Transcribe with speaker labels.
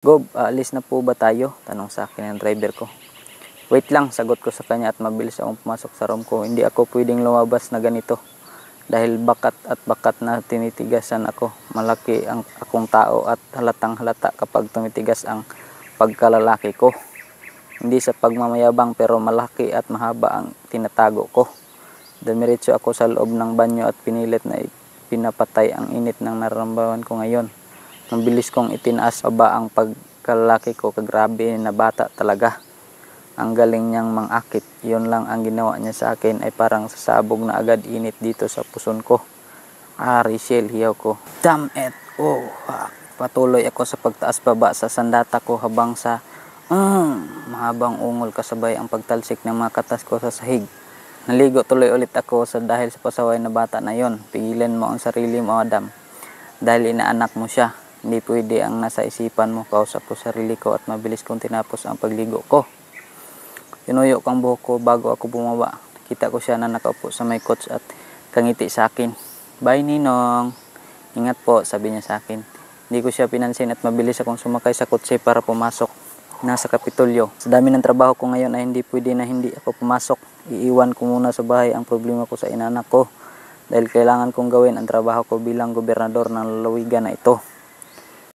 Speaker 1: Gob, aalis na po ba tayo? Tanong sa akin ng driver ko. Wait lang, sagot ko sa kanya at mabilis akong pumasok sa room ko. Hindi ako pwedeng lumabas na ganito. Dahil bakat at bakat na tinitigasan ako. Malaki ang akong tao at halatang halata kapag tumitigas ang pagkalalaki ko. Hindi sa pagmamayabang pero malaki at mahaba ang tinatago ko. Dumiretso ako sa loob ng banyo at pinilit na pinapatay ang init ng nararamdaman ko ngayon. Mabilis kong itinaas baba ang pagkalaki ko, kagrabe na bata talaga. Ang galing niyang mangakit, yun lang ang ginawa niya sa akin ay parang sasabog na agad init dito sa puson ko. Rachel, hiyaw ko. Damn it! Patuloy ako sa pagtaas baba sa sandata ko habang sa mahabang ungol kasabay ang pagtalsik ng mga katas ko sa sahig. Naligo tuloy ulit ako dahil sa pasaway na bata na yon. Pigilan mo ang sarili mo, Adam. Dahil inaanak mo siya. Hindi pwede ang nasa isipan mo. Kausap ko sarili ko at mabilis kong tinapos ang pagligo ko. Tinuyo ko ang buhok ko bago ako bumaba. Kita ko siya na nakaupo sa may coach at kangiti sa akin. Bye, Ninong. Ingat po, sabi niya sa akin. Hindi ko siya pinansin at mabilis akong sumakay sa kotse para pumasok. Nasa Kapitolyo. Sa dami ng trabaho ko ngayon ay hindi pwede na hindi ako pumasok. Iiwan ko muna sa bahay ang problema ko sa inanak ko. Dahil kailangan kong gawin ang trabaho ko bilang gobernador ng lalawigan na ito.